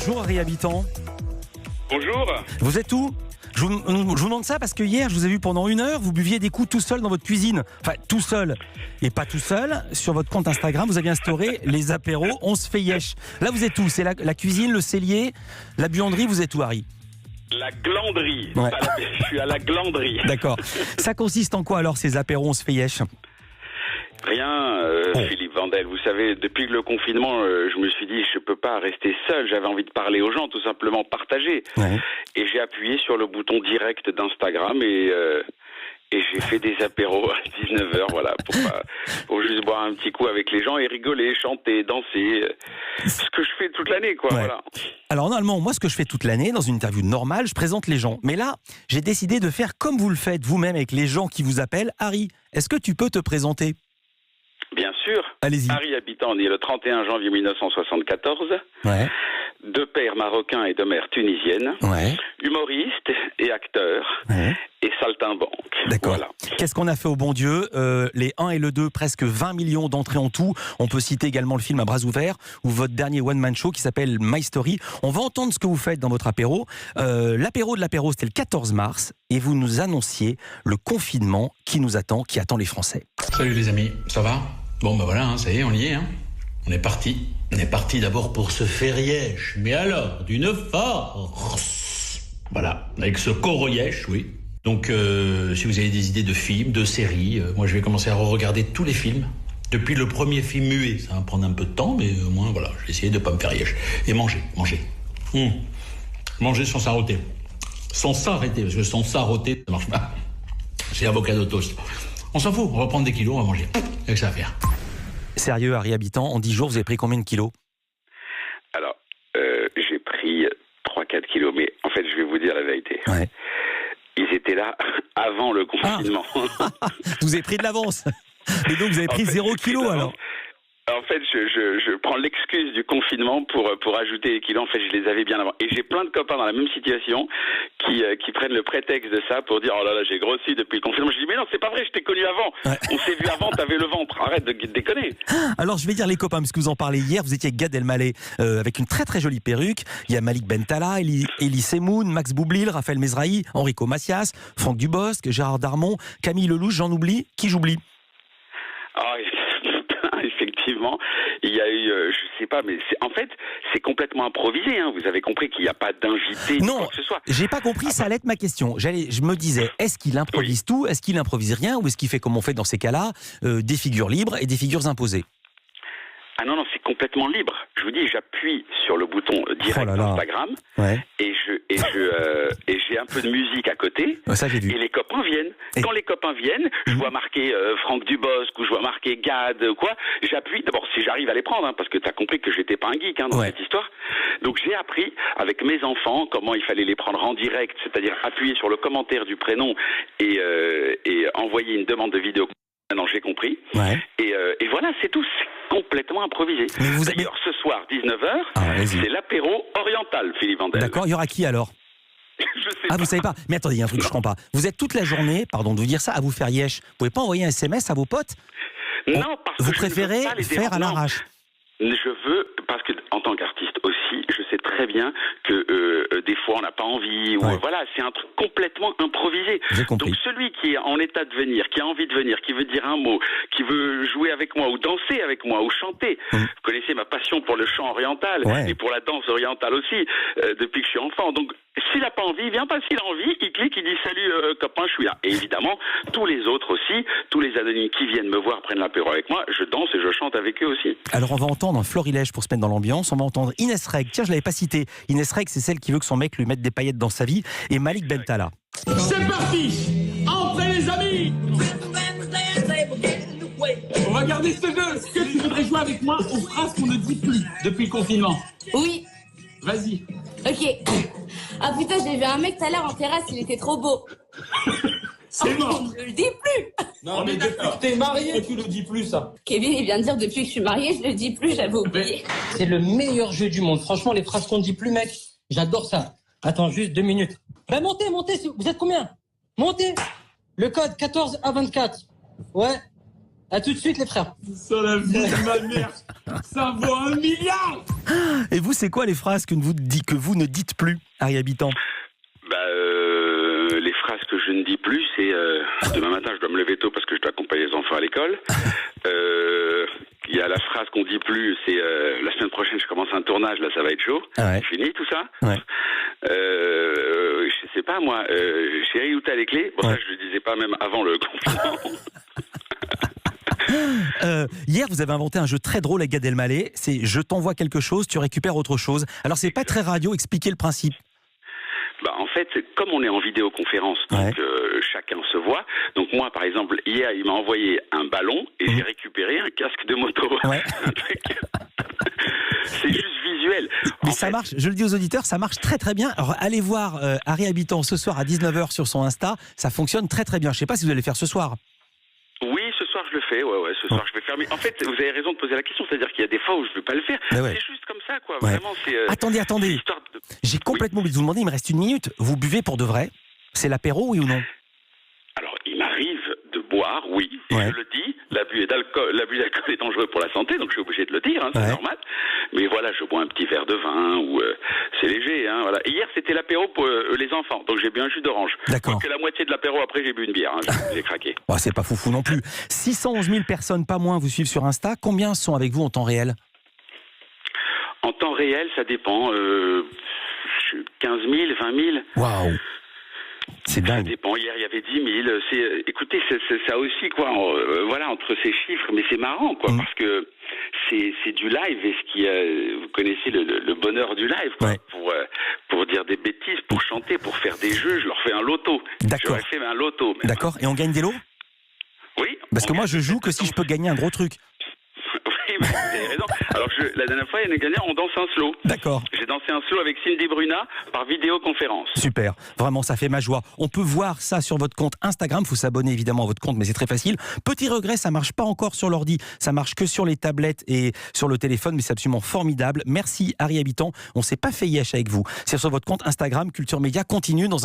Bonjour Harry Habitant. Bonjour. Vous êtes où ? Je vous demande ça parce que hier, je vous ai vu pendant 1 heure, vous buviez des coups tout seul dans votre cuisine. Enfin, tout seul et pas tout seul. Sur votre compte Instagram, vous avez instauré les apéros, on se fait yesh. Là, vous êtes où ? C'est la cuisine, le cellier, la buanderie, vous êtes où Harry ? La glanderie. Ouais. Je suis à la glanderie. D'accord. Ça consiste en quoi alors ces apéros, on se fait yesh ? Rien, Philippe Vandel. Vous savez, depuis le confinement, je me suis dit, je peux pas rester seul. J'avais envie de parler aux gens, tout simplement partager. Ouais. Et j'ai appuyé sur le bouton direct d'Instagram et j'ai fait des apéros à 19h, voilà, pour juste boire un petit coup avec les gens et rigoler, chanter, danser. Ce que je fais toute l'année, quoi, Ouais. voilà. Alors normalement, moi ce que je fais toute l'année, dans une interview normale, je présente les gens. Mais là, j'ai décidé de faire comme vous le faites vous-même avec les gens qui vous appellent. Harry, est-ce que tu peux te présenter ? Bien sûr. Allez-y. Harry Habitant, né le 31 janvier 1974. Ouais. De père marocain et de mère tunisienne. Ouais. Humoriste et acteur. Ouais. Et saltimbanque. D'accord. Voilà. Qu'est-ce qu'on a fait au bon Dieu ? Les 1 et le 2, presque 20 millions d'entrées en tout. On peut citer également le film À bras ouverts ou votre dernier one-man show qui s'appelle My Story. On va entendre ce que vous faites dans votre apéro. L'apéro de l'apéro, c'était le 14 mars et vous nous annonciez le confinement qui nous attend, qui attend les Français. Salut les amis, ça va ? Bon ben voilà, ça y est, on y est. On est parti. On est parti d'abord pour se faire yesh, mais alors d'une force. Voilà, avec ce coro-yesh, oui. Donc si vous avez des idées de films, de séries, moi je vais commencer à re-regarder tous les films. Depuis le premier film muet, ça va me prendre un peu de temps, mais au moins voilà, je vais essayer de pas me faire yesh. Et manger. Manger sans s'arrêter. Sans s'arrêter, parce que sans s'arrêter, ça marche pas. C'est avocado toast. On s'en fout, on va prendre des kilos, on va manger. C'est que ça à faire. Sérieux, Harry Habitant, en 10 jours, vous avez pris combien de kilos ? Alors, j'ai pris 3-4 kilos, mais en fait, je vais vous dire la vérité. Ouais. Ils étaient là avant le confinement. Vous avez pris de l'avance. Mais donc vous avez pris En fait, 0 j'ai pris kilos d'avance. alors ? En fait, je prends l'excuse du confinement pour ajouter les kilos. En fait, je les avais bien avant. Et j'ai plein de copains dans la même situation qui prennent le prétexte de ça pour dire « Oh là là, j'ai grossi depuis le confinement ». Je dis « Mais non, c'est pas vrai, je t'ai connu avant. Ouais. On s'est vu avant, t'avais le ventre. Arrête de déconner. » Alors je vais dire les copains, parce que vous en parlez hier, vous étiez avec Gad Elmaleh avec une très très jolie perruque. Il y a Malik Bentala, Elie Semoun, Max Boublil, Raphaël Mezrahi, Enrico Macias, Franck Dubosc, Gérard Darmon, Camille Lelouch, j'en oublie. Qui j'oublie ? Ah, effectivement, il y a eu, je sais pas, mais en fait, c'est complètement improvisé. Hein. Vous avez compris qu'il n'y a pas d'invité, Non, quoi que ce soit. j'ai pas compris, ça allait être ma question. Je me disais, est-ce qu'il improvise tout ? Est-ce qu'il improvise rien ? Ou est-ce qu'il fait comme on fait dans ces cas-là, des figures libres et des figures imposées ? Ah non, c'est complètement libre. Je vous dis, j'appuie sur le bouton direct Oh là là. d'Instagram Ouais. et j'ai un peu de musique à côté. Ça j'ai vu. Et les copains viennent. Et- Quand les copains viennent, je vois marquer Franck Dubosc ou je vois marquer Gad ou quoi, j'appuie. D'abord, si j'arrive à les prendre, parce que tu as compris que j'étais pas un geek dans Ouais. cette histoire. Donc j'ai appris avec mes enfants comment il fallait les prendre en direct, c'est-à-dire appuyer sur le commentaire du prénom et envoyer une demande de vidéo. Maintenant, j'ai compris. Ouais. Et voilà, c'est tout. C'est complètement improvisé. Mais vous avez- D'ailleurs, ce soir, 19h, Ah, vas-y. c'est l'apéro oriental, Philippe Vandel. D'accord, il y aura qui alors ? Je sais Ah, pas. vous savez pas ? Mais attendez, il y a un truc que je comprends pas. Vous êtes toute la journée, pardon de vous dire ça, à vous faire yesh. Vous pouvez pas envoyer un SMS à vos potes ? Non, parce que Vous je ne veux préférez pas les faire à déranger. l'arrache ? Je veux, parce que en tant qu'artiste aussi, je sais très bien que des fois on n'a pas envie, ou Ouais. voilà, c'est un truc complètement improvisé. J'ai compris. Donc celui qui est en état de venir, qui a envie de venir, qui veut dire un mot, qui veut jouer avec moi, ou danser avec moi, ou chanter. Vous connaissez ma passion pour le chant oriental, Ouais. et pour la danse orientale aussi, depuis que je suis enfant. Donc s'il n'a pas envie, il vient pas. S'il a envie, il clique, il dit salut copain, je suis là. Et évidemment, tous les autres aussi, tous les anonymes qui viennent me voir, prennent l'apéro avec moi, je danse et je chante avec eux aussi. Alors on va entendre un florilège pour se mettre dans l'ambiance. On va entendre Inès Reg. Tiens, je l'avais pas cité. Inès Reg, c'est celle qui veut que son mec lui mette des paillettes dans sa vie. Et Malik Bentala. C'est parti! Entrez les amis! On va garder ce jeu! Est-ce que tu voudrais jouer avec moi aux phrases qu'on ne dit plus depuis le confinement? Oui, Vas-y. ok. Ah putain, j'ai vu un mec tout à l'heure en terrasse, il était trop beau. C'est mort! On ne le dit plus. Non mais depuis que t'es marié, tu le dis plus ça. Kevin, il vient de dire depuis que je suis mariée, je le dis plus, j'avais oublié. C'est le meilleur jeu du monde. Franchement, les phrases qu'on dit plus, mec, j'adore ça. Attends, juste 2 minutes. Ben montez, vous êtes combien? Montez. Le code 14 à 24. Ouais. À tout de suite, les frères. Ça la vie de ma mère! Ça vaut 1 milliard! Et vous, Vous, c'est quoi les phrases que vous ne dites plus, Harry Habitant? Les phrases que je ne dis plus, c'est demain matin je dois me lever tôt parce que je dois accompagner les enfants à l'école. Il y a la phrase qu'on dit plus, c'est la semaine prochaine je commence un tournage, là ça va être chaud. C'est fini tout ça. Je sais pas moi, chérie où t'as les clés? Bon ça je le disais pas même avant le confinement. Hier, vous avez inventé un jeu très drôle avec Gad Elmaleh. C'est je t'envoie quelque chose, tu récupères autre chose. Alors c'est pas très radio, expliquez le principe. En fait, comme on est en vidéoconférence, donc chacun se voit. Donc moi, par exemple, hier, il m'a envoyé un ballon et j'ai récupéré un casque de moto. C'est juste visuel. Mais ça marche, je le dis aux auditeurs, ça marche très très bien. Alors allez voir Harry Habitant ce soir à 19h sur son Insta. Ça fonctionne très très bien. Je sais pas si vous allez le faire ce soir. Oui, ce soir je le fais, ce soir je vais faire. Mais en fait, vous avez raison de poser la question, c'est-à-dire qu'il y a des fois où je ne vais pas le faire. C'est juste comme ça, quoi. Vraiment, c'est. Attendez. J'ai complètement oublié de vous demander, il me reste 1 minute. Vous buvez pour de vrai? C'est l'apéro, oui ou non? Alors, il m'arrive de boire, oui, et je le dis. L'abus d'alcool est dangereux pour la santé, donc je suis obligé de le dire, c'est normal. Mais voilà, je bois un petit verre de vin, ou c'est léger, voilà. Et hier, c'était l'apéro pour les enfants, donc j'ai bu un jus d'orange. D'accord. Donc la moitié de l'apéro, après, j'ai bu une bière, j'ai craqué. C'est pas foufou non plus. 611 000 personnes, pas moins, vous suivent sur Insta. Combien sont avec vous en temps réel? En temps réel, ça dépend. 15 000, 20 000. Waouh! C'est dingue. Ça dépend. Hier, il y avait 10 000. Écoutez, c'est ça aussi, quoi. Voilà, entre ces chiffres, mais c'est marrant, quoi, parce que c'est du live. Vous connaissez le bonheur du live, quoi. Pour dire des bêtises, pour chanter, pour faire des jeux. Je leur fais un loto. D'accord. J'aurais fait un loto. D'accord. Et on gagne des lots? Oui. Parce que moi, je joue que si je peux gagner un gros truc. Oui, vous avez raison. Alors, la dernière fois, il y en a gagné, on danse un slow. D'accord. J'ai dansé un slow avec Cindy Bruna par vidéoconférence. Super. Vraiment, ça fait ma joie. On peut voir ça sur votre compte Instagram. Il faut s'abonner évidemment à votre compte, mais c'est très facile. Petit regret, ça marche pas encore sur l'ordi. Ça marche que sur les tablettes et sur le téléphone, mais c'est absolument formidable. Merci, Harry Habitant. On s'est pas fait yesh avec vous. C'est sur votre compte Instagram. Culture Média continue dans